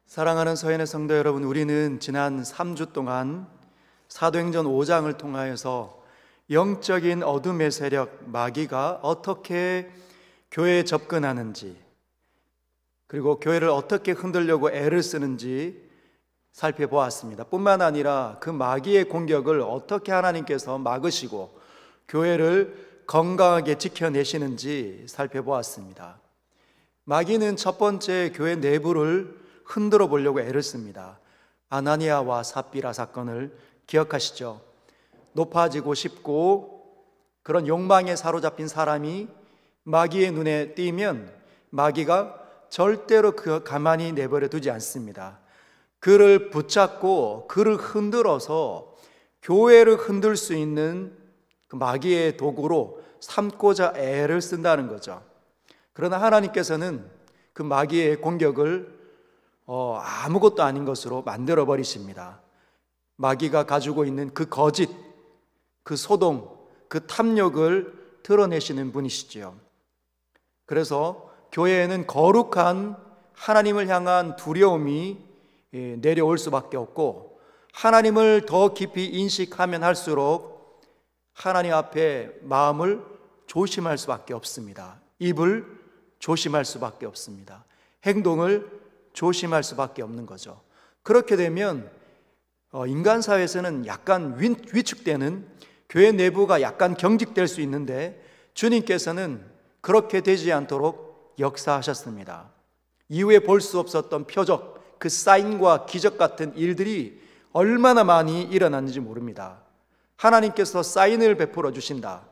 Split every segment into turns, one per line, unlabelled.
사랑하는 서현의 성도 여러분, 우리는 지난 3주 동안 사도행전 5장을 통하여서 영적인 어둠의 세력 마귀가 어떻게 교회에 접근하는지, 그리고 교회를 어떻게 흔들려고 애를 쓰는지 살펴보았습니다. 뿐만 아니라 그 마귀의 공격을 어떻게 하나님께서 막으시고 교회를 건강하게 지켜내시는지 살펴보았습니다. 마귀는 첫 번째 교회 내부를 흔들어 보려고 애를 씁니다. 아나니아와 삽비라 사건을 기억하시죠? 높아지고 싶고 그런 욕망에 사로잡힌 사람이 마귀의 눈에 띄면 마귀가 절대로 가만히 내버려 두지 않습니다. 그를 붙잡고 그를 흔들어서 교회를 흔들 수 있는 그 마귀의 도구로 삼고자 애를 쓴다는 거죠. 그러나 하나님께서는 그 마귀의 공격을 아무것도 아닌 것으로 만들어 버리십니다. 마귀가 가지고 있는 그 거짓, 그 소동, 그 탐욕을 드러내시는 분이시지요. 그래서 교회에는 거룩한 하나님을 향한 두려움이 내려올 수밖에 없고, 하나님을 더 깊이 인식하면 할수록 하나님 앞에 마음을 조심할 수밖에 없습니다. 입을 조심할 수밖에 없습니다. 행동을 조심할 수밖에 없는 거죠. 그렇게 되면 인간 사회에서는 약간 위축되는, 교회 내부가 약간 경직될 수 있는데 주님께서는 그렇게 되지 않도록 역사하셨습니다. 이후에 볼 수 없었던 표적, 그 사인과 기적 같은 일들이 얼마나 많이 일어났는지 모릅니다. 하나님께서 사인을 베풀어 주신다,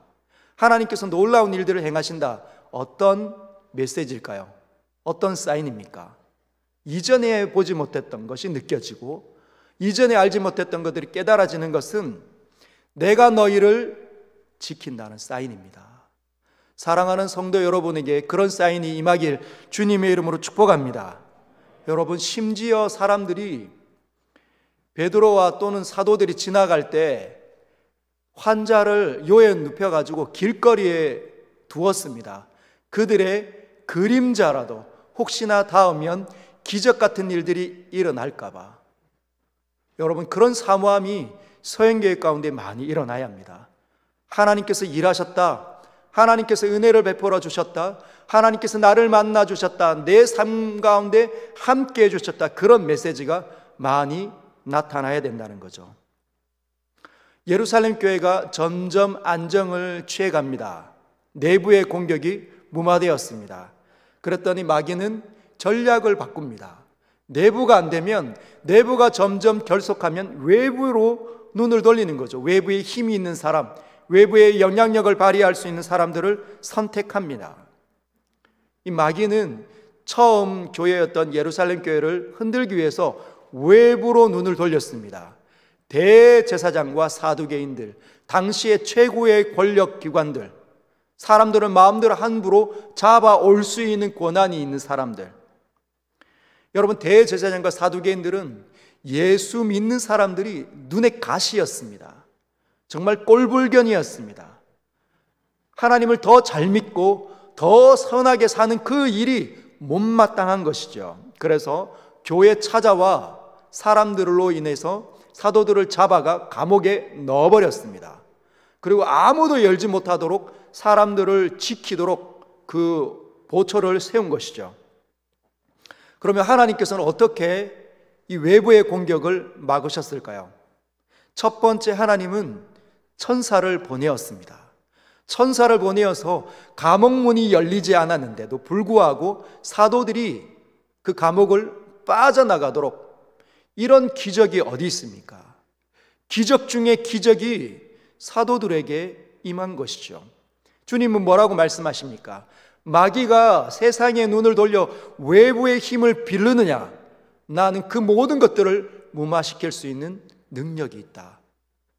하나님께서 놀라운 일들을 행하신다. 어떤 메시지일까요? 어떤 사인입니까? 이전에 보지 못했던 것이 느껴지고 이전에 알지 못했던 것들이 깨달아지는 것은 내가 너희를 지킨다는 사인입니다. 사랑하는 성도 여러분에게 그런 사인이 임하길 주님의 이름으로 축복합니다. 여러분, 심지어 사람들이 베드로와 또는 사도들이 지나갈 때 환자를 요에 눕혀가지고 길거리에 두었습니다. 그들의 그림자라도 혹시나 닿으면 기적 같은 일들이 일어날까봐. 여러분, 그런 사모함이 서행교회 가운데 많이 일어나야 합니다. 하나님께서 일하셨다, 하나님께서 은혜를 베풀어 주셨다, 하나님께서 나를 만나 주셨다, 내 삶 가운데 함께 해주셨다, 그런 메시지가 많이 나타나야 된다는 거죠. 예루살렘 교회가 점점 안정을 취해갑니다. 내부의 공격이 무마되었습니다. 그랬더니 마귀는 전략을 바꿉니다. 내부가 안 되면, 내부가 점점 결속하면 외부로 눈을 돌리는 거죠. 외부에 힘이 있는 사람, 외부의 영향력을 발휘할 수 있는 사람들을 선택합니다. 이 마귀는 처음 교회였던 예루살렘 교회를 흔들기 위해서 외부로 눈을 돌렸습니다. 대제사장과 사두개인들, 당시의 최고의 권력기관들, 사람들은 마음대로 함부로 잡아올 수 있는 권한이 있는 사람들. 여러분, 대제사장과 사두개인들은 예수 믿는 사람들이 눈의 가시였습니다. 정말 꼴불견이었습니다. 하나님을 더 잘 믿고 더 선하게 사는 그 일이 못마땅한 것이죠. 그래서 교회에 찾아와 사람들로 인해서 사도들을 잡아가 감옥에 넣어버렸습니다. 그리고 아무도 열지 못하도록 사람들을 지키도록 그 보초를 세운 것이죠. 그러면 하나님께서는 어떻게 이 외부의 공격을 막으셨을까요? 첫 번째, 하나님은 천사를 보내었습니다. 천사를 보내어서 감옥문이 열리지 않았는데도 불구하고 사도들이 그 감옥을 빠져나가도록, 이런 기적이 어디 있습니까? 기적 중에 기적이 사도들에게 임한 것이죠. 주님은 뭐라고 말씀하십니까? 마귀가 세상의 눈을 돌려 외부의 힘을 빌르느냐? 나는 그 모든 것들을 무마시킬 수 있는 능력이 있다.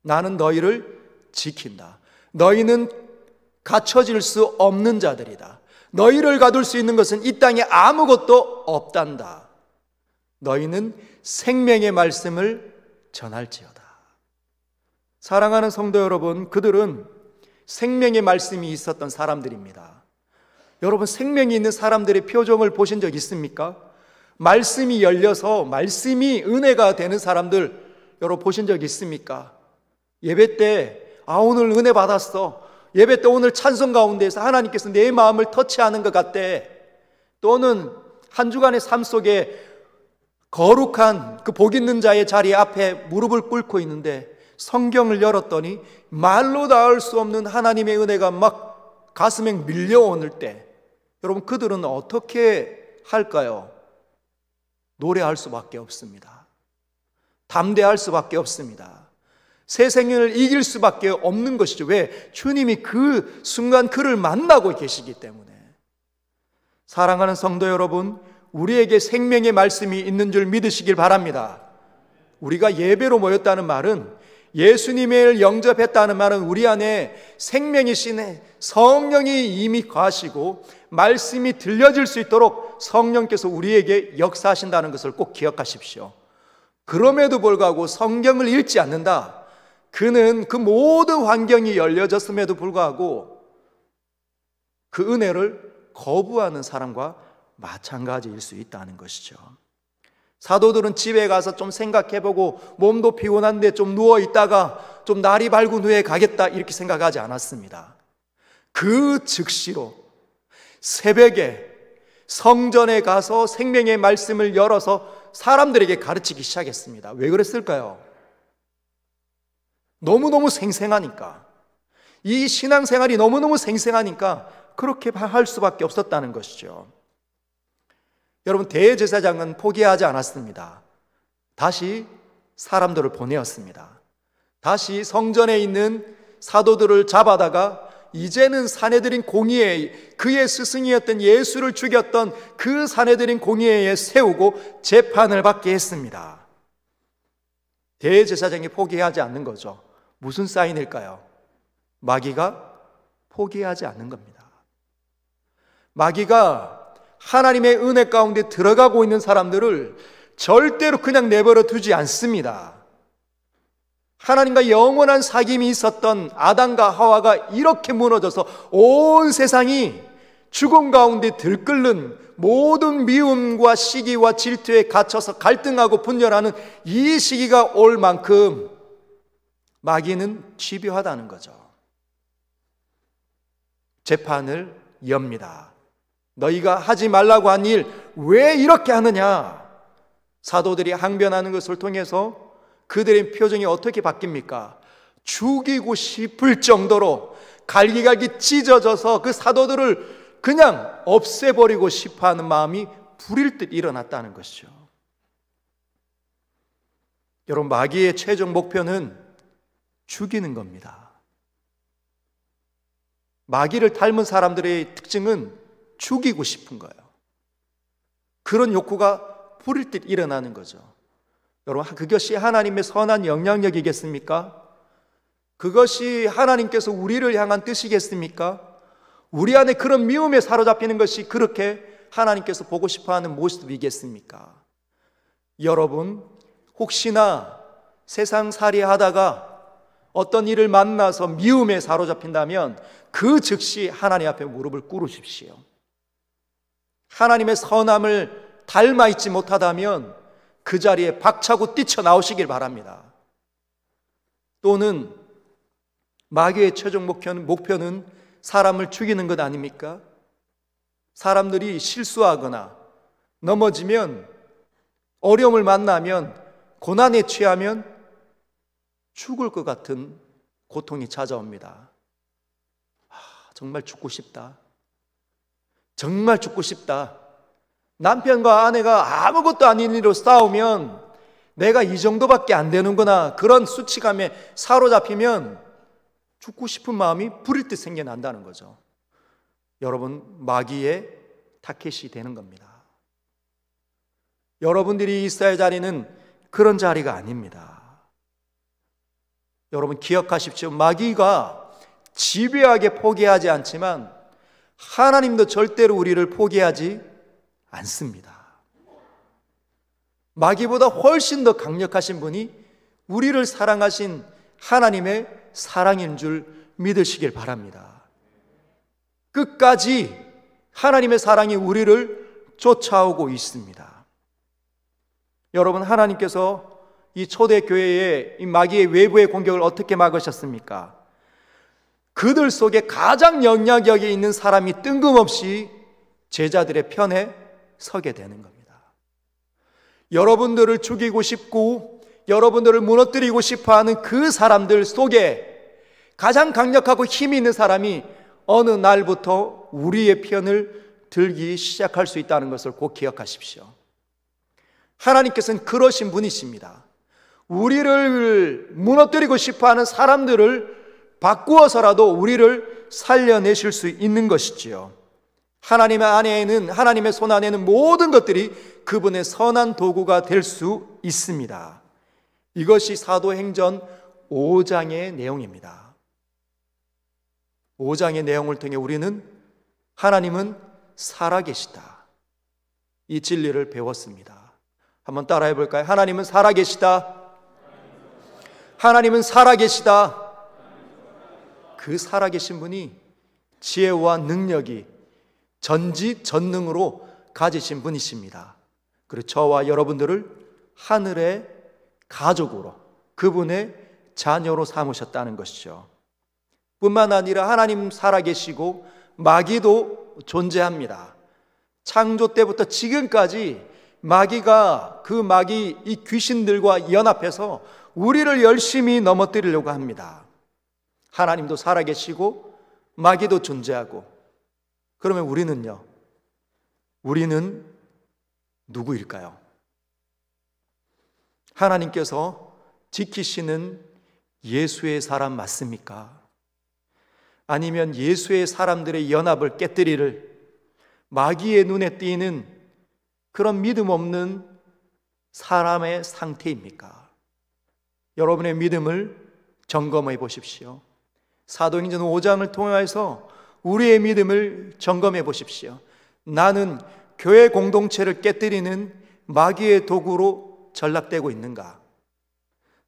나는 너희를 지킨다. 너희는 갖춰질 수 없는 자들이다. 너희를 가둘 수 있는 것은 이 땅에 아무것도 없단다. 너희는 생명의 말씀을 전할지어다. 사랑하는 성도 여러분, 그들은 생명의 말씀이 있었던 사람들입니다. 여러분, 생명이 있는 사람들의 표정을 보신 적 있습니까? 말씀이 열려서 말씀이 은혜가 되는 사람들 여러분 보신 적 있습니까? 예배 때 오늘 은혜 받았어. 예배 때 오늘 찬송 가운데에서 하나님께서 내 마음을 터치하는 것 같대. 또는 한 주간의 삶 속에 거룩한 그 복 있는 자의 자리 앞에 무릎을 꿇고 있는데 성경을 열었더니 말로 닿을 수 없는 하나님의 은혜가 막 가슴에 밀려오는 때 여러분 그들은 어떻게 할까요? 노래할 수밖에 없습니다. 담대할 수밖에 없습니다. 새 생명을 이길 수밖에 없는 것이죠. 왜? 주님이 그 순간 그를 만나고 계시기 때문에. 사랑하는 성도 여러분, 우리에게 생명의 말씀이 있는 줄 믿으시길 바랍니다. 우리가 예배로 모였다는 말은, 예수님을 영접했다는 말은 우리 안에 생명이신 성령이 이미 거하시고 말씀이 들려질 수 있도록 성령께서 우리에게 역사하신다는 것을 꼭 기억하십시오. 그럼에도 불구하고 성경을 읽지 않는다. 그는 그 모든 환경이 열려졌음에도 불구하고 그 은혜를 거부하는 사람과 마찬가지일 수 있다는 것이죠. 사도들은 집에 가서 좀 생각해보고 몸도 피곤한데 좀 누워있다가 좀 날이 밝은 후에 가겠다 이렇게 생각하지 않았습니다. 그 즉시로 새벽에 성전에 가서 생명의 말씀을 열어서 사람들에게 가르치기 시작했습니다. 왜 그랬을까요? 너무너무 생생하니까, 이 신앙생활이 너무너무 생생하니까 그렇게 할 수밖에 없었다는 것이죠. 여러분, 대제사장은 포기하지 않았습니다. 다시 사람들을 보내었습니다. 다시 성전에 있는 사도들을 잡아다가 이제는 사내들인 공의회에, 그의 스승이었던 예수를 죽였던 그 사내들인 공의회에 세우고 재판을 받게 했습니다. 대제사장이 포기하지 않는 거죠. 무슨 사인일까요? 마귀가 포기하지 않는 겁니다. 마귀가 하나님의 은혜 가운데 들어가고 있는 사람들을 절대로 그냥 내버려 두지 않습니다. 하나님과 영원한 사귐이 있었던 아담과 하와가 이렇게 무너져서 온 세상이 죽음 가운데 들끓는 모든 미움과 시기와 질투에 갇혀서 갈등하고 분열하는 이 시기가 올 만큼 마귀는 집요하다는 거죠. 재판을 엽니다. 너희가 하지 말라고 한 일 왜 이렇게 하느냐? 사도들이 항변하는 것을 통해서 그들의 표정이 어떻게 바뀝니까? 죽이고 싶을 정도로 갈기갈기 찢어져서 그 사도들을 그냥 없애버리고 싶어하는 마음이 불일 듯 일어났다는 것이죠. 여러분, 마귀의 최종 목표는 죽이는 겁니다. 마귀를 닮은 사람들의 특징은 죽이고 싶은 거예요. 그런 욕구가 불일 듯 일어나는 거죠. 여러분, 그것이 하나님의 선한 영향력이겠습니까? 그것이 하나님께서 우리를 향한 뜻이겠습니까? 우리 안에 그런 미움에 사로잡히는 것이 그렇게 하나님께서 보고 싶어하는 모습이겠습니까? 여러분, 혹시나 세상살이 하다가 어떤 일을 만나서 미움에 사로잡힌다면 그 즉시 하나님 앞에 무릎을 꿇으십시오. 하나님의 선함을 닮아 있지 못하다면 그 자리에 박차고 뛰쳐나오시길 바랍니다. 또는 마귀의 최종 목표는 사람을 죽이는 것 아닙니까? 사람들이 실수하거나 넘어지면, 어려움을 만나면, 고난에 취하면 죽을 것 같은 고통이 찾아옵니다. 정말 죽고 싶다. 정말 죽고 싶다. 남편과 아내가 아무것도 아닌 일로 싸우면 내가 이 정도밖에 안 되는구나, 그런 수치감에 사로잡히면 죽고 싶은 마음이 불일 듯 생겨난다는 거죠. 여러분, 마귀의 타켓이 되는 겁니다. 여러분들이 있어야 할 자리는 그런 자리가 아닙니다. 여러분, 기억하십시오. 마귀가 집요하게 포기하지 않지만 하나님도 절대로 우리를 포기하지 않습니다. 마귀보다 훨씬 더 강력하신 분이 우리를 사랑하신 하나님의 사랑인 줄 믿으시길 바랍니다. 끝까지 하나님의 사랑이 우리를 쫓아오고 있습니다. 여러분, 하나님께서 이 초대교회의 이 마귀의 외부의 공격을 어떻게 막으셨습니까? 그들 속에 가장 영향력이 있는 사람이 뜬금없이 제자들의 편에 서게 되는 겁니다. 여러분들을 죽이고 싶고 여러분들을 무너뜨리고 싶어하는 그 사람들 속에 가장 강력하고 힘이 있는 사람이 어느 날부터 우리의 편을 들기 시작할 수 있다는 것을 꼭 기억하십시오. 하나님께서는 그러신 분이십니다. 우리를 무너뜨리고 싶어하는 사람들을 바꾸어서라도 우리를 살려내실 수 있는 것이지요. 하나님의 안에는, 하나님의 손 안에는 모든 것들이 그분의 선한 도구가 될 수 있습니다. 이것이 사도행전 5장의 내용입니다. 5장의 내용을 통해 우리는 하나님은 살아계시다, 이 진리를 배웠습니다. 한번 따라해 볼까요? 하나님은 살아계시다. 하나님은 살아계시다. 그 살아계신 분이 지혜와 능력이 전지전능으로 가지신 분이십니다. 그리고 저와 여러분들을 하늘의 가족으로, 그분의 자녀로 삼으셨다는 것이죠. 뿐만 아니라 하나님 살아계시고 마귀도 존재합니다. 창조 때부터 지금까지 마귀가, 그 마귀 이 귀신들과 연합해서 우리를 열심히 넘어뜨리려고 합니다. 하나님도 살아계시고 마귀도 존재하고, 그러면 우리는요? 우리는 누구일까요? 하나님께서 지키시는 예수의 사람 맞습니까? 아니면 예수의 사람들의 연합을 깨뜨리를 마귀의 눈에 띄는 그런 믿음 없는 사람의 상태입니까? 여러분의 믿음을 점검해 보십시오. 사도행전 5장을 통해서 우리의 믿음을 점검해 보십시오. 나는 교회 공동체를 깨뜨리는 마귀의 도구로 전락되고 있는가?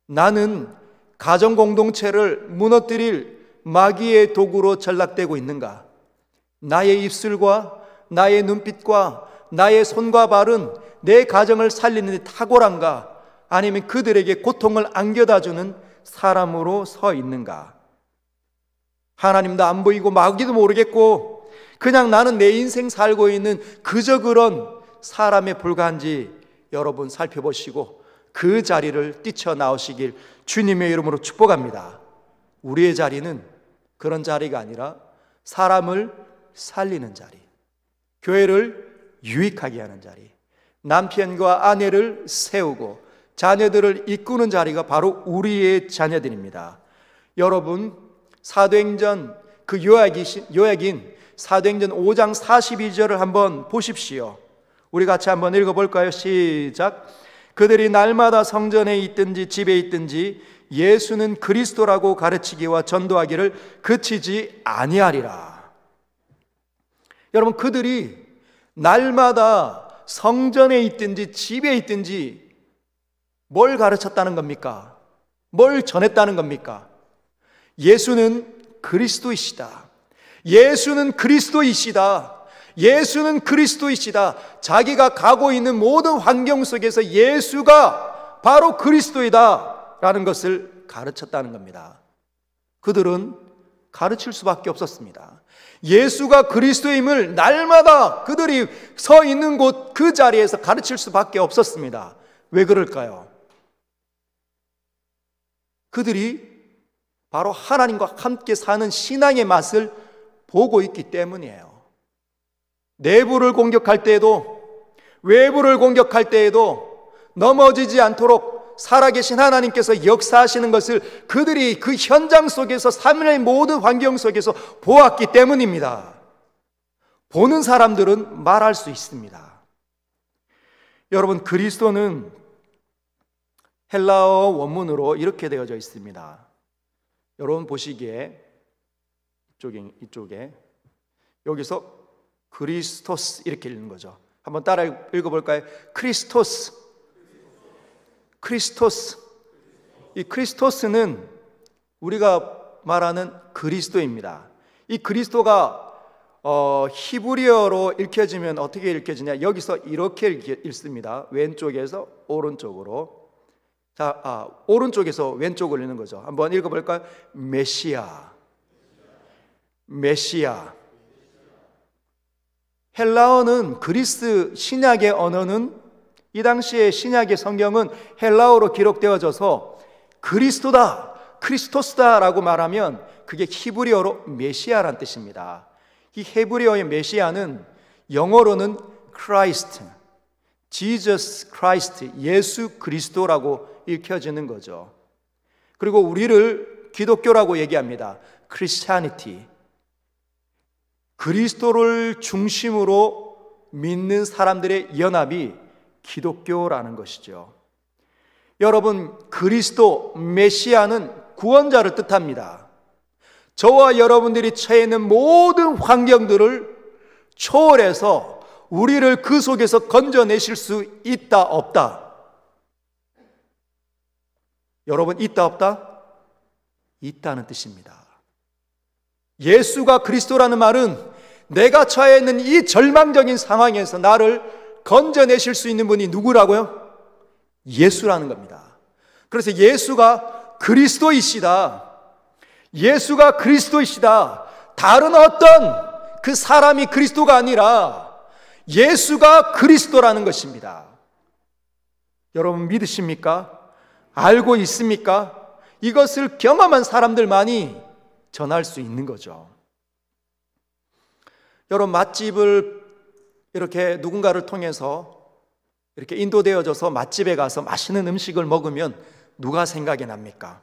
나는 가정 공동체를 무너뜨릴 마귀의 도구로 전락되고 있는가? 나의 입술과 나의 눈빛과 나의 손과 발은 내 가정을 살리는 데 탁월한가? 아니면 그들에게 고통을 안겨다주는 사람으로 서 있는가? 하나님도 안 보이고 마귀도 모르겠고 그냥 나는 내 인생 살고 있는 그저 그런 사람에 불과한지 여러분 살펴보시고 그 자리를 뛰쳐나오시길 주님의 이름으로 축복합니다. 우리의 자리는 그런 자리가 아니라 사람을 살리는 자리, 교회를 유익하게 하는 자리, 남편과 아내를 세우고 자녀들을 이끄는 자리가 바로 우리의 자녀들입니다. 여러분, 사도행전 그 요약인 사도행전 5장 42절을 한번 보십시오. 우리 같이 한번 읽어볼까요? 시작. 그들이 날마다 성전에 있든지 집에 있든지 예수는 그리스도라고 가르치기와 전도하기를 그치지 아니하리라. 여러분, 그들이 날마다 성전에 있든지 집에 있든지 뭘 가르쳤다는 겁니까? 뭘 전했다는 겁니까? 예수는 그리스도이시다. 예수는 그리스도이시다. 예수는 그리스도이시다. 자기가 가고 있는 모든 환경 속에서 예수가 바로 그리스도이다 라는 것을 가르쳤다는 겁니다. 그들은 가르칠 수밖에 없었습니다. 예수가 그리스도임을 날마다 그들이 서 있는 곳 그 자리에서 가르칠 수밖에 없었습니다. 왜 그럴까요? 그들이 바로 하나님과 함께 사는 신앙의 맛을 보고 있기 때문이에요. 내부를 공격할 때에도 외부를 공격할 때에도 넘어지지 않도록 살아계신 하나님께서 역사하시는 것을 그들이 그 현장 속에서 삶의 모든 환경 속에서 보았기 때문입니다. 보는 사람들은 말할 수 있습니다. 여러분, 그리스도는 헬라어 원문으로 이렇게 되어져 있습니다. 여러분 보시기에 이쪽에 여기서 그리스토스 이렇게 읽는 거죠. 한번 따라 읽어볼까요? 크리스토스. 이 크리스토스는 우리가 말하는 그리스도입니다. 이 그리스도가 히브리어로 읽혀지면 어떻게 읽혀지냐? 여기서 이렇게 읽습니다. 왼쪽에서 오른쪽으로. 자, 오른쪽에서 왼쪽으로 읽는 거죠. 한번 읽어볼까요? 메시아. 메시아. 헬라어는 그리스 신약의 언어는, 이 당시의 신약의 성경은 헬라어로 기록되어져서 그리스도다, 크리스토스다라고 말하면 그게 히브리어로 메시아란 뜻입니다. 이 히브리어의 메시아는 영어로는 Christ, Jesus Christ, 예수 그리스도라고 읽혀지는 거죠. 그리고 우리를 기독교라고 얘기합니다. Christianity. 그리스도를 중심으로 믿는 사람들의 연합이 기독교라는 것이죠. 여러분, 그리스도, 메시아는 구원자를 뜻합니다. 저와 여러분들이 처해 있는 모든 환경들을 초월해서 우리를 그 속에서 건져내실 수 있다, 없다? 여러분, 있다, 없다? 있다는 뜻입니다. 예수가 그리스도라는 말은 내가 처해 있는 이 절망적인 상황에서 나를 건져내실 수 있는 분이 누구라고요? 예수라는 겁니다. 그래서 예수가 그리스도이시다. 예수가 그리스도이시다. 다른 어떤 그 사람이 그리스도가 아니라 예수가 그리스도라는 것입니다. 여러분 믿으십니까? 알고 있습니까? 이것을 경험한 사람들만이 전할 수 있는 거죠. 여러분, 맛집을 이렇게 누군가를 통해서 이렇게 인도되어져서 맛집에 가서 맛있는 음식을 먹으면 누가 생각이 납니까?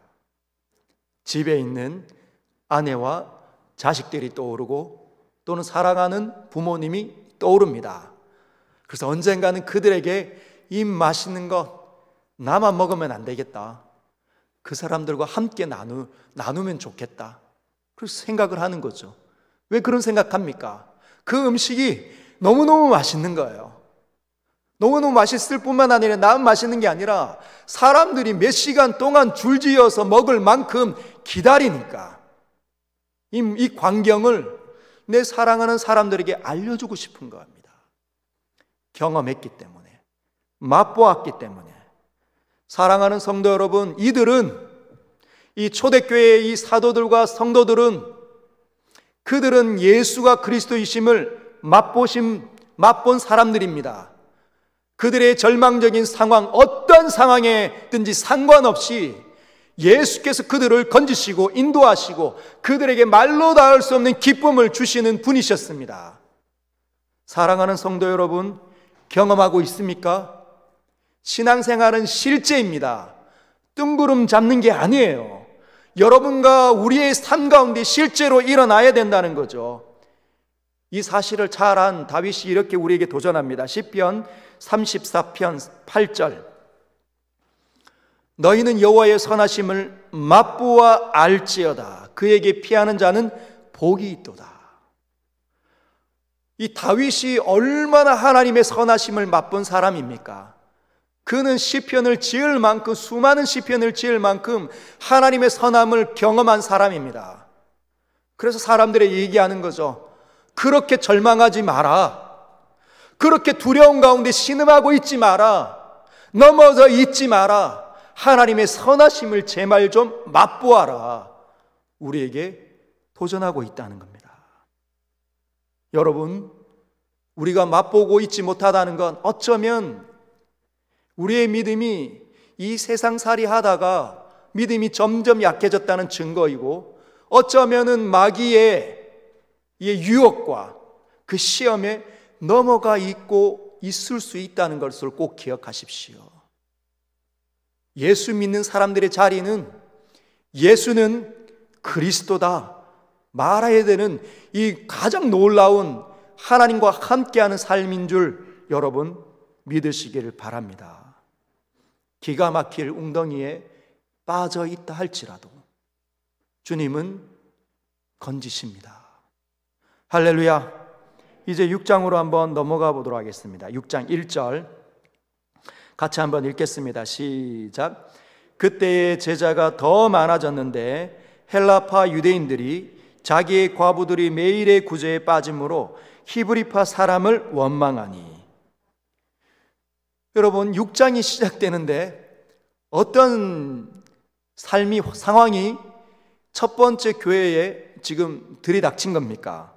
집에 있는 아내와 자식들이 떠오르고 또는 사랑하는 부모님이 떠오릅니다. 그래서 언젠가는 그들에게 이 맛있는 것 나만 먹으면 안 되겠다. 그 사람들과 함께 나누면 좋겠다. 그래서 생각을 하는 거죠. 왜 그런 생각합니까? 그 음식이 너무너무 맛있는 거예요. 너무너무 맛있을 뿐만 아니라 나만 맛있는 게 아니라 사람들이 몇 시간 동안 줄지어서 먹을 만큼 기다리니까 이 광경을 내 사랑하는 사람들에게 알려주고 싶은 겁니다. 경험했기 때문에, 맛보았기 때문에. 사랑하는 성도 여러분, 이들은, 이 초대교회의 이 사도들과 성도들은, 그들은 예수가 그리스도이심을 맛본 사람들입니다. 그들의 절망적인 상황, 어떤 상황에든지 상관없이 예수께서 그들을 건지시고 인도하시고 그들에게 말로 닿을 수 없는 기쁨을 주시는 분이셨습니다. 사랑하는 성도 여러분, 경험하고 있습니까? 신앙생활은 실제입니다. 뜬구름 잡는 게 아니에요. 여러분과 우리의 삶 가운데 실제로 일어나야 된다는 거죠. 이 사실을 잘 안 다윗이 이렇게 우리에게 도전합니다. 시편 34편 8절. 너희는 여호와의 선하심을 맛보아 알지어다. 그에게 피하는 자는 복이 있도다. 이 다윗이 얼마나 하나님의 선하심을 맛본 사람입니까? 그는 시편을 지을 만큼, 수많은 시편을 지을 만큼 하나님의 선함을 경험한 사람입니다. 그래서 사람들이 얘기하는 거죠. 그렇게 절망하지 마라. 그렇게 두려운 가운데 신음하고 있지 마라. 넘어져 있지 마라. 하나님의 선하심을 제발 좀 맛보아라. 우리에게 도전하고 있다는 겁니다. 여러분, 우리가 맛보고 있지 못하다는 건 어쩌면 우리의 믿음이 이 세상살이 하다가 믿음이 점점 약해졌다는 증거이고, 어쩌면은 마귀의 유혹과 그 시험에 넘어가 있고 있을 수 있다는 것을 꼭 기억하십시오. 예수 믿는 사람들의 자리는 예수는 그리스도다 말해야 되는 이 가장 놀라운 하나님과 함께하는 삶인 줄 여러분 믿으시기를 바랍니다. 기가 막힐 웅덩이에 빠져 있다 할지라도 주님은 건지십니다. 할렐루야. 이제 6장으로 한번 넘어가 보도록 하겠습니다. 6장 1절 같이 한번 읽겠습니다. 시작. 그때의 제자가 더 많아졌는데 헬라파 유대인들이 자기의 과부들이 매일의 구제에 빠짐으로 히브리파 사람을 원망하니. 여러분, 6장이 시작되는데 어떤 상황이 첫 번째 교회에 지금 들이닥친 겁니까?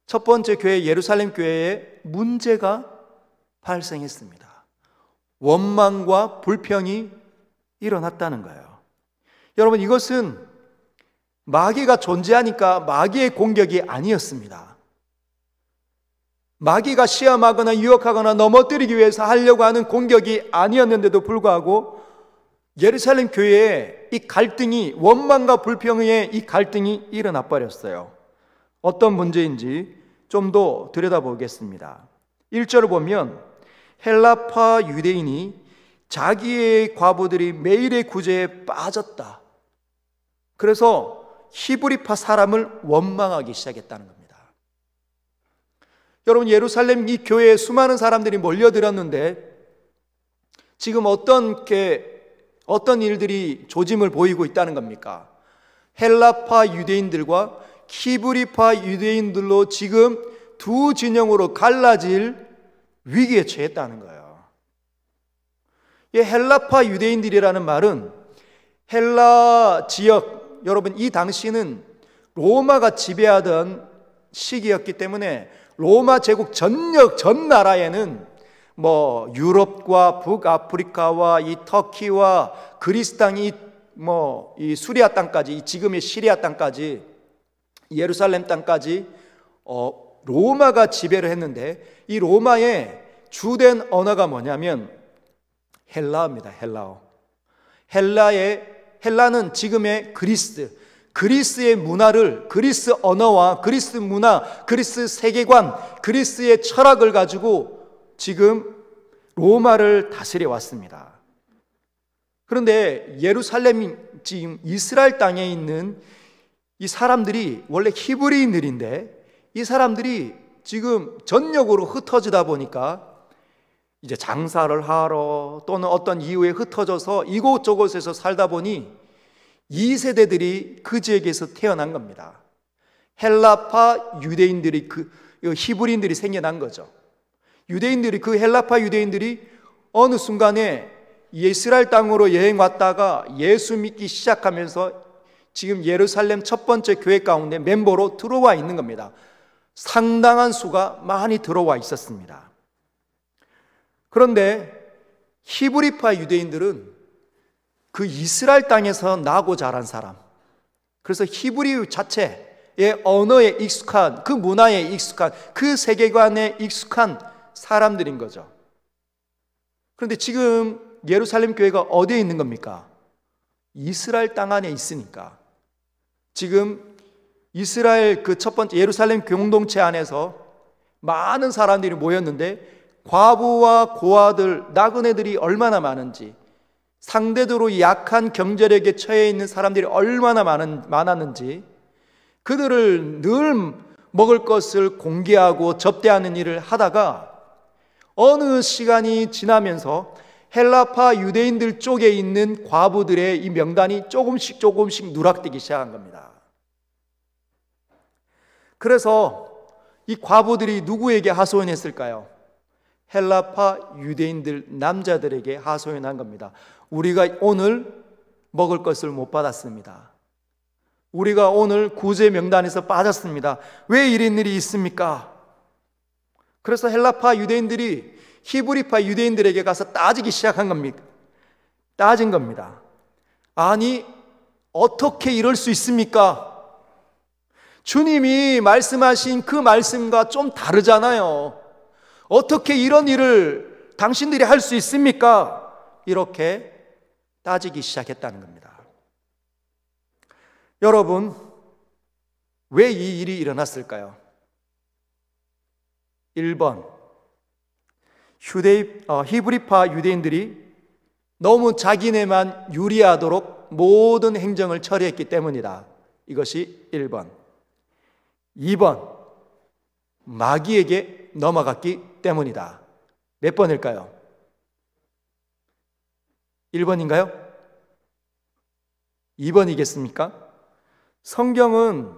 첫 번째 교회, 예루살렘 교회에 문제가 발생했습니다. 원망과 불평이 일어났다는 거예요. 여러분, 이것은 마귀가 존재하니까 마귀의 공격이 아니었습니다. 마귀가 시험하거나 유혹하거나 넘어뜨리기 위해서 하려고 하는 공격이 아니었는데도 불구하고 예루살렘 교회에 이 갈등이, 원망과 불평의 이 갈등이 일어나 버렸어요. 어떤 문제인지 좀 더 들여다보겠습니다. 1절을 보면 헬라파 유대인이 자기의 과부들이 매일의 구제에 빠졌다. 그래서 히브리파 사람을 원망하기 시작했다는 겁니다. 여러분, 예루살렘 이 교회에 수많은 사람들이 몰려들었는데 지금 어떤 일들이 조짐을 보이고 있다는 겁니까? 헬라파 유대인들과 히브리파 유대인들로 지금 두 진영으로 갈라질 위기에 처했다는 거예요. 이 헬라파 유대인들이라는 말은 헬라 지역, 여러분 이 당시는 로마가 지배하던 시기였기 때문에 로마 제국 전 나라에는 유럽과 북아프리카와 이 터키와 그리스 땅이 이 수리아 땅까지, 지금의 시리아 땅까지, 예루살렘 땅까지 로마가 지배를 했는데 이 로마의 주된 언어가 뭐냐면 헬라어입니다. 헬라어. 헬라는 지금의 그리스의 문화를, 그리스 언어와 그리스 문화, 그리스 세계관, 그리스의 철학을 가지고 지금 로마를 다스려 왔습니다. 그런데 예루살렘, 지금 이스라엘 땅에 있는 이 사람들이 원래 히브리인들인데 이 사람들이 지금 전역으로 흩어지다 보니까 이제 장사를 하러 또는 어떤 이유에 흩어져서 이곳저곳에서 살다 보니 2세대들이 그 지역에서 태어난 겁니다. 헬라파 유대인들이, 히브리인들이 생겨난 거죠. 유대인들이, 그 헬라파 유대인들이 어느 순간에 이스라엘 땅으로 여행 왔다가 예수 믿기 시작하면서 지금 예루살렘 첫 번째 교회 가운데 멤버로 들어와 있는 겁니다. 상당한 수가 많이 들어와 있었습니다. 그런데 히브리파 유대인들은 그 이스라엘 땅에서 나고 자란 사람, 그래서 히브리 자체의 언어에 익숙한, 그 문화에 익숙한, 그 세계관에 익숙한 사람들인 거죠. 그런데 지금 예루살렘 교회가 어디에 있는 겁니까? 이스라엘 땅 안에 있으니까 지금 이스라엘 그 첫 번째 예루살렘 공동체 안에서 많은 사람들이 모였는데 과부와 고아들, 나그네들이 얼마나 많은지, 상대적으로 약한 경제력에 처해 있는 사람들이 얼마나 많았는지, 그들을 늘 먹을 것을 공개하고 접대하는 일을 하다가 어느 시간이 지나면서 헬라파 유대인들 쪽에 있는 과부들의 이 명단이 조금씩 누락되기 시작한 겁니다. 그래서 이 과부들이 누구에게 하소연했을까요? 헬라파 유대인들 남자들에게 하소연한 겁니다. 우리가 오늘 먹을 것을 못 받았습니다. 우리가 오늘 구제 명단에서 빠졌습니다. 왜 이런 일이 있습니까? 그래서 헬라파 유대인들이 히브리파 유대인들에게 가서 따지기 시작한 겁니다. 따진 겁니다. 아니, 어떻게 이럴 수 있습니까? 주님이 말씀하신 그 말씀과 좀 다르잖아요. 어떻게 이런 일을 당신들이 할 수 있습니까? 이렇게 따지기 시작했다는 겁니다. 여러분, 왜 이 일이 일어났을까요? 1번, 히브리파 유대인들이 너무 자기네만 유리하도록 모든 행정을 처리했기 때문이다. 이것이 1번. 2번, 마귀에게 넘어갔기 때문이다. 몇 번일까요? 1번인가요? 2번이겠습니까? 성경은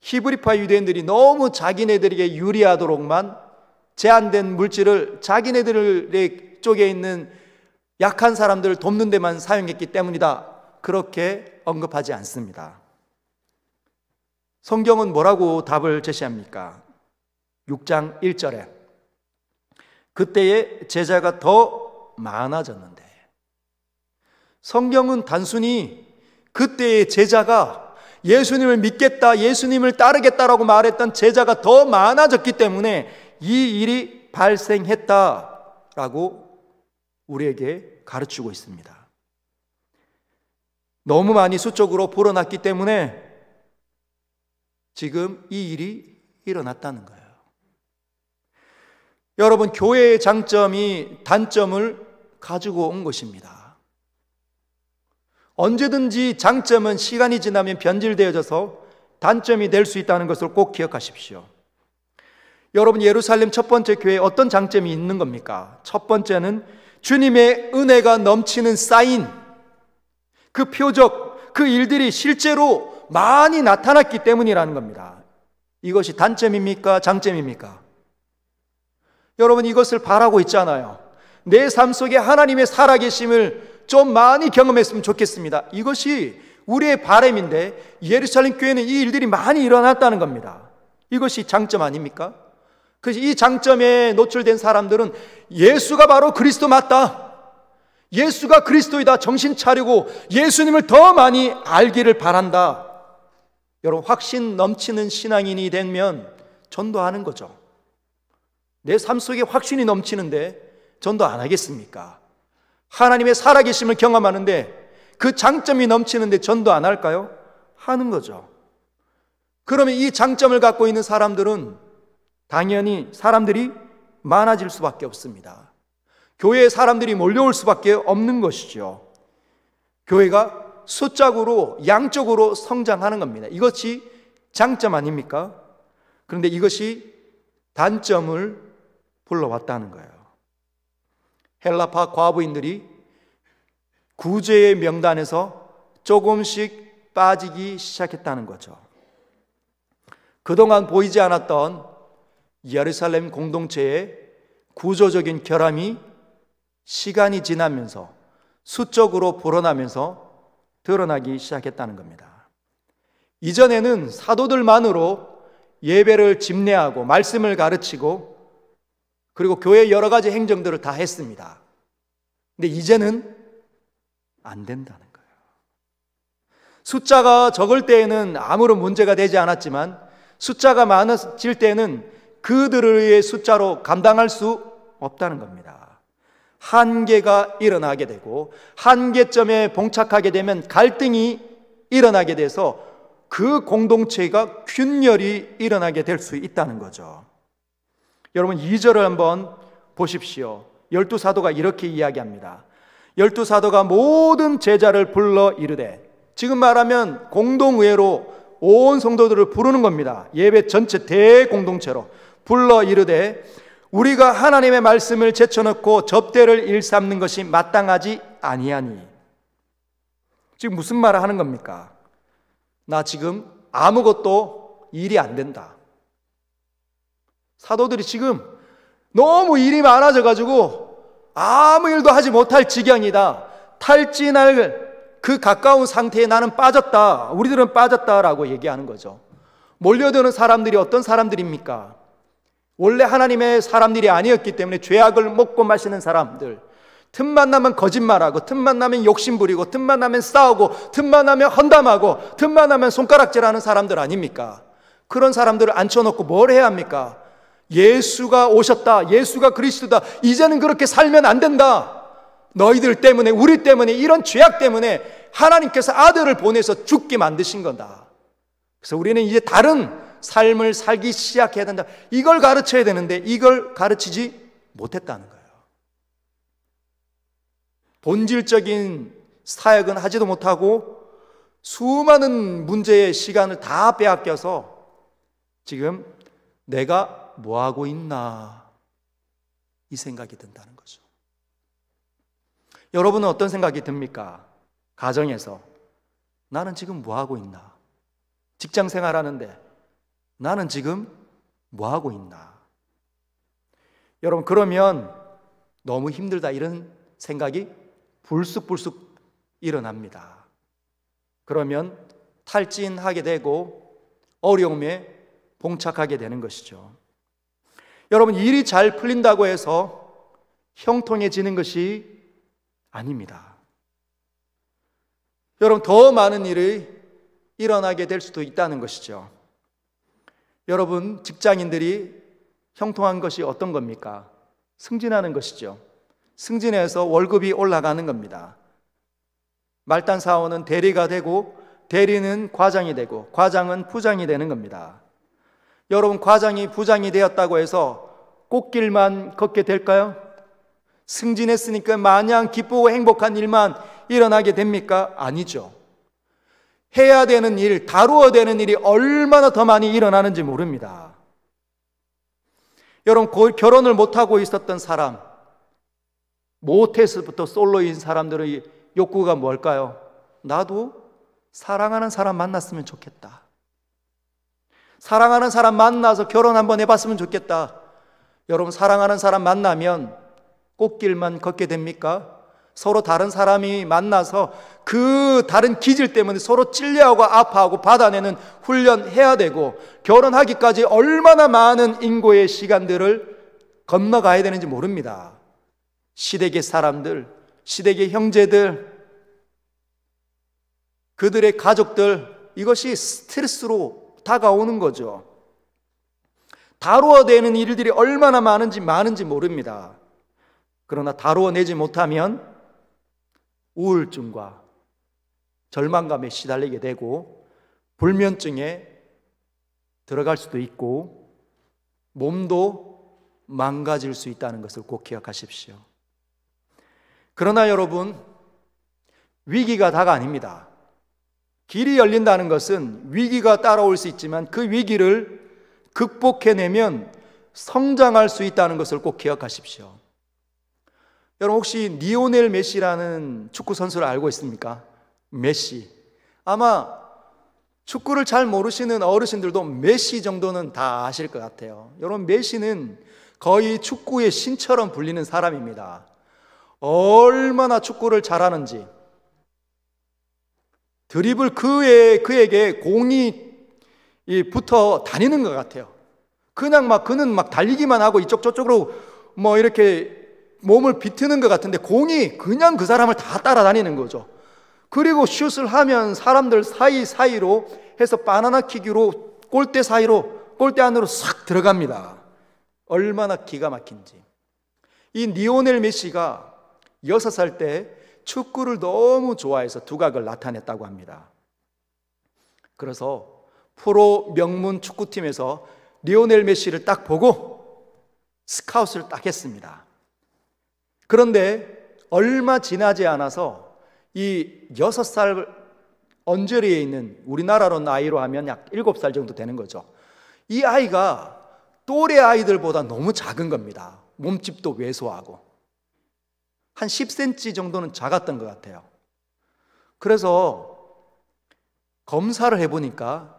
히브리파 유대인들이 너무 자기네들에게 유리하도록만 제한된 물질을 자기네들의 쪽에 있는 약한 사람들을 돕는 데만 사용했기 때문이다, 그렇게 언급하지 않습니다. 성경은 뭐라고 답을 제시합니까? 6장 1절에 그때의 제자가 더 많아졌는데, 성경은 단순히 그때의 제자가 예수님을 믿겠다, 예수님을 따르겠다라고 말했던 제자가 더 많아졌기 때문에 이 일이 발생했다라고 우리에게 가르치고 있습니다. 너무 많이 수적으로 불어났기 때문에 지금 이 일이 일어났다는 거예요. 여러분, 교회의 장점이 단점을 가지고 온 것입니다. 언제든지 장점은 시간이 지나면 변질되어져서 단점이 될 수 있다는 것을 꼭 기억하십시오. 여러분, 예루살렘 첫 번째 교회에 어떤 장점이 있는 겁니까? 첫 번째는 주님의 은혜가 넘치는 사인, 그 표적, 그 일들이 실제로 많이 나타났기 때문이라는 겁니다. 이것이 단점입니까? 장점입니까? 여러분, 이것을 바라고 있잖아요. 내 삶 속에 하나님의 살아계심을 좀 많이 경험했으면 좋겠습니다. 이것이 우리의 바람인데 예루살렘 교회는 이 일들이 많이 일어났다는 겁니다. 이것이 장점 아닙니까? 그래서 이 장점에 노출된 사람들은 예수가 바로 그리스도 맞다, 예수가 그리스도이다, 정신 차리고 예수님을 더 많이 알기를 바란다. 여러분, 확신 넘치는 신앙인이 되면 전도하는 거죠. 내 삶 속에 확신이 넘치는데 전도 안 하겠습니까? 하나님의 살아계심을 경험하는데 그 장점이 넘치는데 전도 안 할까요? 하는 거죠. 그러면 이 장점을 갖고 있는 사람들은 당연히 사람들이 많아질 수밖에 없습니다. 교회에 사람들이 몰려올 수밖에 없는 것이죠. 교회가 숫자적으로 양적으로 성장하는 겁니다. 이것이 장점 아닙니까? 그런데 이것이 단점을 불러왔다는 거예요. 헬라파 과부인들이 구제의 명단에서 조금씩 빠지기 시작했다는 거죠. 그동안 보이지 않았던 예루살렘 공동체의 구조적인 결함이 시간이 지나면서 수적으로 불어나면서 드러나기 시작했다는 겁니다. 이전에는 사도들만으로 예배를 집례하고 말씀을 가르치고 그리고 교회의 여러 가지 행정들을 다 했습니다. 근데 이제는 안 된다는 거예요. 숫자가 적을 때에는 아무런 문제가 되지 않았지만 숫자가 많아질 때는 그들의 숫자로 감당할 수 없다는 겁니다. 한계가 일어나게 되고 한계점에 봉착하게 되면 갈등이 일어나게 돼서 그 공동체가 균열이 일어나게 될 수 있다는 거죠. 여러분, 2절을 한번 보십시오. 12사도가 이렇게 이야기합니다. 12사도가 모든 제자를 불러 이르되, 지금 말하면 공동의회로 온 성도들을 부르는 겁니다. 예배 전체 대공동체로 불러 이르되 우리가 하나님의 말씀을 제쳐놓고 접대를 일삼는 것이 마땅하지 아니하니. 지금 무슨 말을 하는 겁니까? 나 지금 아무것도 일이 안 된다. 사도들이 지금 너무 일이 많아져가지고 아무 일도 하지 못할 지경이다. 탈진할 그 가까운 상태에 나는 빠졌다. 우리들은 빠졌다라고 얘기하는 거죠. 몰려드는 사람들이 어떤 사람들입니까? 원래 하나님의 사람들이 아니었기 때문에 죄악을 먹고 마시는 사람들, 틈만 나면 거짓말하고, 틈만 나면 욕심부리고, 틈만 나면 싸우고, 틈만 나면 헌담하고, 틈만 나면 손가락질하는 사람들 아닙니까? 그런 사람들을 앉혀놓고 뭘 해야 합니까? 예수가 오셨다, 예수가 그리스도다, 이제는 그렇게 살면 안 된다. 너희들 때문에, 우리 때문에, 이런 죄악 때문에 하나님께서 아들을 보내서 죽게 만드신 거다. 그래서 우리는 이제 다른 삶을 살기 시작해야 된다. 이걸 가르쳐야 되는데 이걸 가르치지 못했다는 거예요. 본질적인 사역은 하지도 못하고 수많은 문제의 시간을 다 빼앗겨서 지금 내가 뭐하고 있나 이 생각이 든다는 거죠. 여러분은 어떤 생각이 듭니까? 가정에서 나는 지금 뭐하고 있나? 직장 생활하는데 나는 지금 뭐 하고 있나? 여러분, 그러면 너무 힘들다 이런 생각이 불쑥불쑥 일어납니다. 그러면 탈진하게 되고 어려움에 봉착하게 되는 것이죠. 여러분, 일이 잘 풀린다고 해서 형통해지는 것이 아닙니다. 여러분, 더 많은 일이 일어나게 될 수도 있다는 것이죠. 여러분, 직장인들이 형통한 것이 어떤 겁니까? 승진하는 것이죠. 승진해서 월급이 올라가는 겁니다. 말단 사원은 대리가 되고 대리는 과장이 되고 과장은 부장이 되는 겁니다. 여러분, 과장이 부장이 되었다고 해서 꽃길만 걷게 될까요? 승진했으니까 마냥 기쁘고 행복한 일만 일어나게 됩니까? 아니죠. 해야 되는 일, 다루어야 되는 일이 얼마나 더 많이 일어나는지 모릅니다. 여러분, 결혼을 못하고 있었던 사람, 모태에서부터 솔로인 사람들의 욕구가 뭘까요? 나도 사랑하는 사람 만났으면 좋겠다. 사랑하는 사람 만나서 결혼 한번 해봤으면 좋겠다. 여러분, 사랑하는 사람 만나면 꽃길만 걷게 됩니까? 서로 다른 사람이 만나서 그 다른 기질 때문에 서로 찔려하고 아파하고 받아내는 훈련해야 되고, 결혼하기까지 얼마나 많은 인고의 시간들을 건너가야 되는지 모릅니다. 시댁의 사람들, 시댁의 형제들, 그들의 가족들, 이것이 스트레스로 다가오는 거죠. 다루어야 되는 일들이 얼마나 많은지 모릅니다. 그러나 다루어내지 못하면 우울증과 절망감에 시달리게 되고 불면증에 들어갈 수도 있고 몸도 망가질 수 있다는 것을 꼭 기억하십시오. 그러나 여러분, 위기가 다가 아닙니다. 길이 열린다는 것은 위기가 따라올 수 있지만 그 위기를 극복해내면 성장할 수 있다는 것을 꼭 기억하십시오. 여러분, 혹시 리오넬 메시라는 축구 선수를 알고 있습니까? 메시. 아마 축구를 잘 모르시는 어르신들도 메시 정도는 다 아실 것 같아요. 여러분, 메시는 거의 축구의 신처럼 불리는 사람입니다. 얼마나 축구를 잘하는지. 드리블 그에게 공이 붙어 다니는 것 같아요. 그는 막 달리기만 하고 이쪽 저쪽으로 뭐 이렇게 몸을 비트는 것 같은데 공이 그냥 그 사람을 다 따라다니는 거죠. 그리고 슛을 하면 사람들 사이사이로 해서 바나나 킥으로 골대 사이로, 골대 안으로 싹 들어갑니다. 얼마나 기가 막힌지. 이 리오넬 메시가 6살 때 축구를 너무 좋아해서 두각을 나타냈다고 합니다. 그래서 프로 명문 축구팀에서 리오넬 메시를 딱 보고 스카웃을 딱 했습니다. 그런데 얼마 지나지 않아서 이 6살 언저리에 있는, 우리나라로 나이로 하면 약 7살 정도 되는 거죠. 이 아이가 또래 아이들보다 너무 작은 겁니다. 몸집도 왜소하고 한 10cm 정도는 작았던 것 같아요. 그래서 검사를 해보니까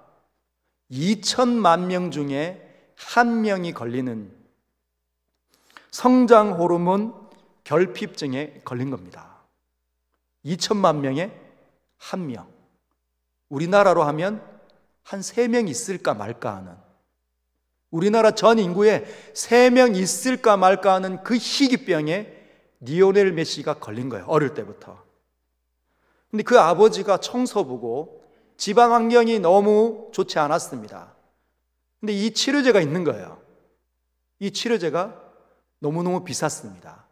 2천만 명 중에 1명이 걸리는 성장 호르몬 결핍증에 걸린 겁니다. 2천만 명에 1명. 우리나라로 하면 한 3명 있을까 말까 하는, 우리나라 전 인구에 3명 있을까 말까 하는 그 희귀병에 리오넬 메시가 걸린 거예요. 어릴 때부터. 근데 그 아버지가 청소부고 집안 환경이 너무 좋지 않았습니다. 근데 이 치료제가 있는 거예요. 이 치료제가 너무너무 비쌌습니다.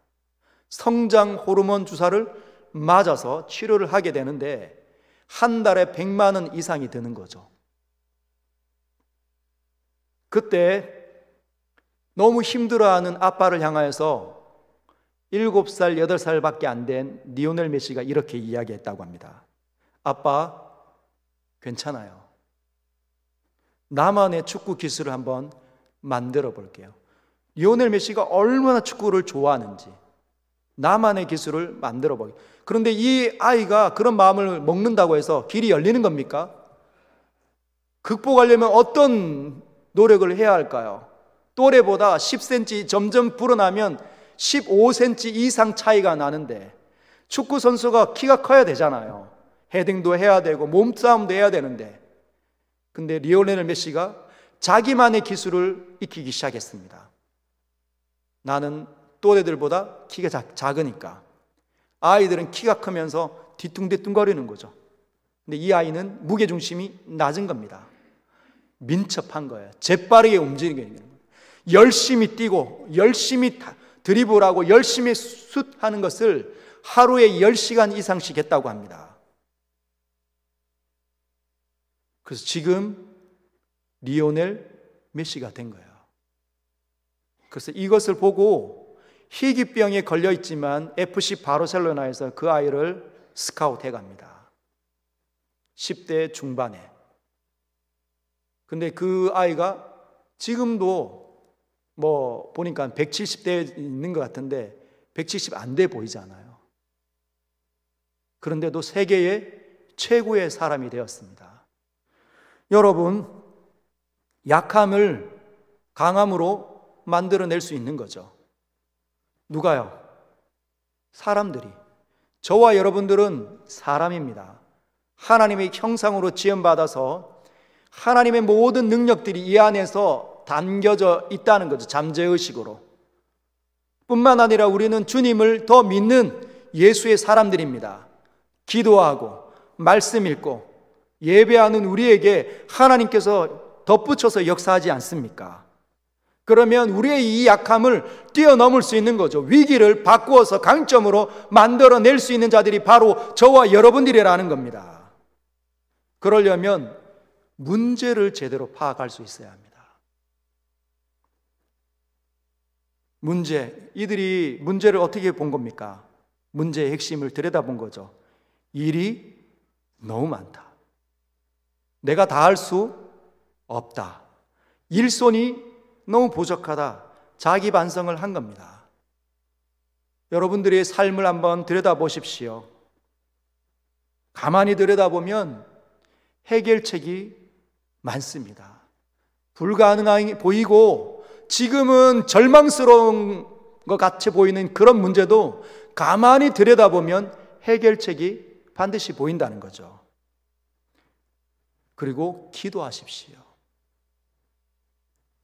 성장 호르몬 주사를 맞아서 치료를 하게 되는데 한 달에 100만 원 이상이 드는 거죠. 그때 너무 힘들어하는 아빠를 향하여서 7살, 8살밖에 안 된 리오넬 메시가 이렇게 이야기했다고 합니다. 아빠, 괜찮아요. 나만의 축구 기술을 한번 만들어 볼게요. 리오넬 메시가 얼마나 축구를 좋아하는지 나만의 기술을 만들어 보게. 그런데 이 아이가 그런 마음을 먹는다고 해서 길이 열리는 겁니까? 극복하려면 어떤 노력을 해야 할까요? 또래보다 10cm 점점 불어나면 15cm 이상 차이가 나는데, 축구 선수가 키가 커야 되잖아요. 헤딩도 해야 되고 몸싸움도 해야 되는데, 근데 리오넬 메시가 자기만의 기술을 익히기 시작했습니다. 나는 또래들보다 키가 작으니까. 아이들은 키가 크면서 뒤뚱뒤뚱거리는 거죠. 근데 이 아이는 무게중심이 낮은 겁니다. 민첩한 거예요. 재빠르게 움직이는 거예요. 열심히 뛰고 열심히 드리블하고 열심히 슛하는 것을 하루에 10시간 이상씩 했다고 합니다. 그래서 지금 리오넬 메시가 된 거예요. 그래서 이것을 보고 희귀병에 걸려 있지만 FC 바르셀로나에서 그 아이를 스카우트 해갑니다. 10대 중반에. 근데 그 아이가 지금도 뭐 보니까 170대 있는 것 같은데 170 안 돼 보이잖아요. 그런데도 세계의 최고의 사람이 되었습니다. 여러분, 약함을 강함으로 만들어낼 수 있는 거죠. 누가요? 사람들이. 저와 여러분들은 사람입니다. 하나님의 형상으로 지음받아서 하나님의 모든 능력들이 이 안에서 담겨져 있다는 거죠. 잠재의식으로. 뿐만 아니라 우리는 주님을 더 믿는 예수의 사람들입니다. 기도하고 말씀 읽고 예배하는 우리에게 하나님께서 덧붙여서 역사하지 않습니까? 그러면 우리의 이 약함을 뛰어넘을 수 있는 거죠. 위기를 바꾸어서 강점으로 만들어낼 수 있는 자들이 바로 저와 여러분들이라는 겁니다. 그러려면 문제를 제대로 파악할 수 있어야 합니다. 이들이 문제를 어떻게 본 겁니까? 문제의 핵심을 들여다본 거죠. 일이 너무 많다. 내가 다 할 수 없다. 일손이 너무 부족하다. 자기 반성을 한 겁니다. 여러분들의 삶을 한번 들여다보십시오. 가만히 들여다보면 해결책이 많습니다. 불가능해 보이고 지금은 절망스러운 것 같이 보이는 그런 문제도 가만히 들여다보면 해결책이 반드시 보인다는 거죠. 그리고 기도하십시오.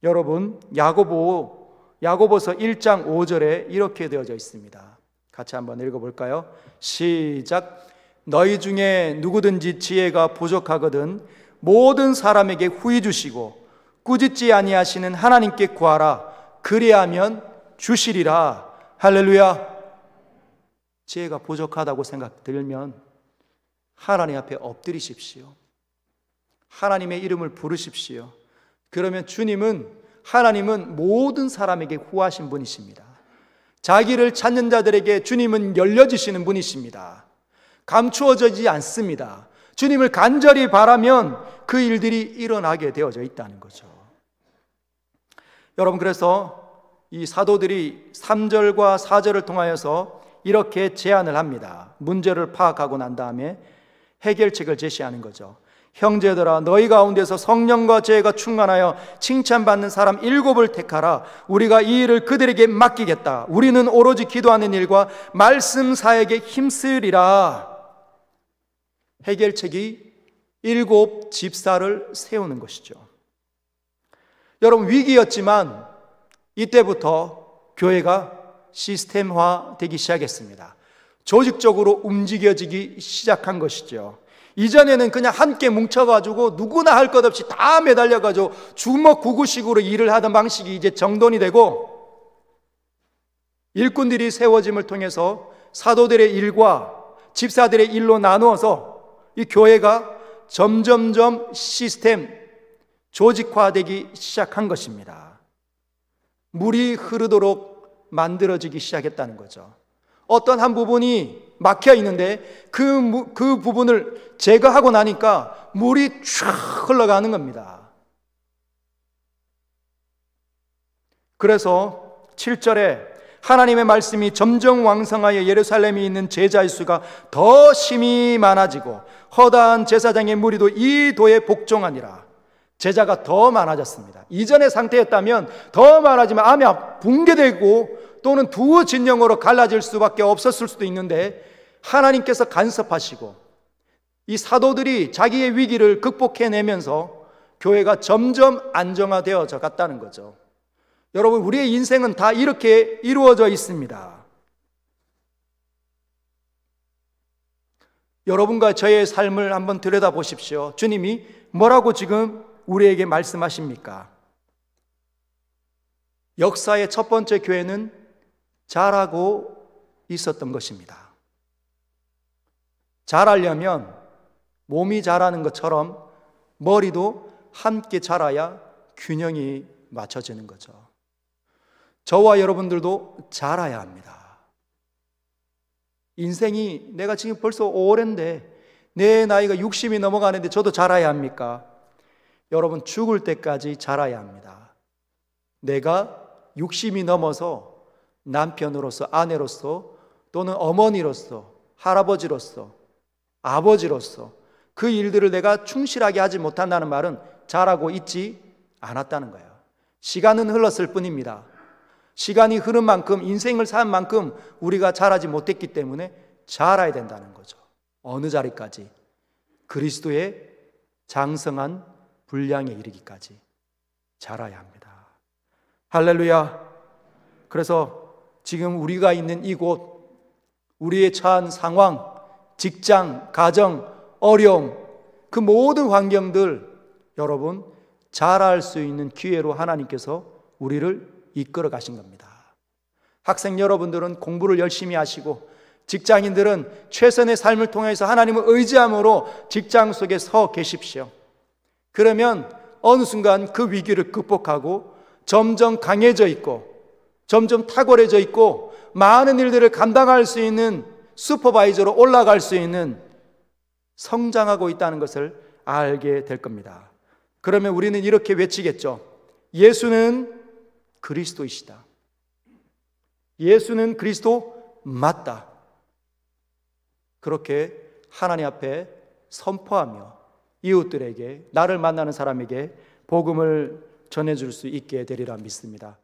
여러분, 야고보서 1장 5절에 이렇게 되어져 있습니다. 같이 한번 읽어볼까요? 시작. 너희 중에 누구든지 지혜가 부족하거든 모든 사람에게 후히 주시고 꾸짖지 아니하시는 하나님께 구하라. 그리하면 주시리라. 할렐루야. 지혜가 부족하다고 생각 들면 하나님 앞에 엎드리십시오. 하나님의 이름을 부르십시오. 그러면 하나님은 모든 사람에게 후하신 분이십니다. 자기를 찾는 자들에게 주님은 열려주시는 분이십니다. 감추어지지 않습니다. 주님을 간절히 바라면 그 일들이 일어나게 되어져 있다는 거죠. 여러분, 그래서 이 사도들이 3절과 4절을 통하여서 이렇게 제안을 합니다. 문제를 파악하고 난 다음에 해결책을 제시하는 거죠. 형제들아, 너희 가운데서 성령과 지혜가 충만하여 칭찬받는 사람 7을 택하라. 우리가 이 일을 그들에게 맡기겠다. 우리는 오로지 기도하는 일과 말씀 사역에 힘쓰리라. 해결책이 7 집사를 세우는 것이죠. 여러분, 위기였지만 이때부터 교회가 시스템화 되기 시작했습니다. 조직적으로 움직여지기 시작한 것이죠. 이전에는 그냥 함께 뭉쳐가지고 누구나 할 것 없이 다 매달려가지고 주먹구구식으로 일을 하던 방식이 이제 정돈이 되고, 일꾼들이 세워짐을 통해서 사도들의 일과 집사들의 일로 나누어서 이 교회가 점점점 시스템, 조직화되기 시작한 것입니다. 물이 흐르도록 만들어지기 시작했다는 거죠. 어떤 한 부분이 막혀 있는데 그 부분을 제거하고 나니까 물이 쫙 흘러가는 겁니다. 그래서 7절에 하나님의 말씀이 점점 왕성하여 예루살렘에 있는 제자의 수가 더 심히 많아지고 허다한 제사장의 무리도 이 도에 복종하니라. 제자가 더 많아졌습니다. 이전의 상태였다면 더 많아지면 암이 붕괴되고 또는 두 진영으로 갈라질 수밖에 없었을 수도 있는데 하나님께서 간섭하시고 이 사도들이 자기의 위기를 극복해내면서 교회가 점점 안정화되어져 갔다는 거죠. 여러분, 우리의 인생은 다 이렇게 이루어져 있습니다. 여러분과 저의 삶을 한번 들여다보십시오. 주님이 뭐라고 지금 우리에게 말씀하십니까? 역사의 첫 번째 교회는 자라고 있었던 것입니다. 자라려면 몸이 자라는 것처럼 머리도 함께 자라야 균형이 맞춰지는 거죠. 저와 여러분들도 자라야 합니다. 인생이 내가 지금 벌써 오랜데 내 나이가 60이 넘어가는데 저도 자라야 합니까? 여러분, 죽을 때까지 자라야 합니다. 내가 60이 넘어서 남편으로서, 아내로서, 또는 어머니로서, 할아버지로서, 아버지로서 그 일들을 내가 충실하게 하지 못한다는 말은 자라고 있지 않았다는 거예요. 시간은 흘렀을 뿐입니다. 시간이 흐른 만큼, 인생을 산 만큼 우리가 자라지 못했기 때문에 자라야 된다는 거죠. 어느 자리까지? 그리스도의 장성한 분량에 이르기까지 자라야 합니다. 할렐루야. 그래서 지금 우리가 있는 이곳, 우리의 처한 상황, 직장, 가정, 어려움, 그 모든 환경들, 여러분, 자랄 수 있는 기회로 하나님께서 우리를 이끌어 가신 겁니다. 학생 여러분들은 공부를 열심히 하시고, 직장인들은 최선의 삶을 통해서 하나님을 의지함으로 직장 속에 서 계십시오. 그러면 어느 순간 그 위기를 극복하고 점점 강해져 있고 점점 탁월해져 있고 많은 일들을 감당할 수 있는 슈퍼바이저로 올라갈 수 있는, 성장하고 있다는 것을 알게 될 겁니다. 그러면 우리는 이렇게 외치겠죠. 예수는 그리스도이시다. 예수는 그리스도 맞다. 그렇게 하나님 앞에 선포하며 이웃들에게, 나를 만나는 사람에게 복음을 전해줄 수 있게 되리라 믿습니다.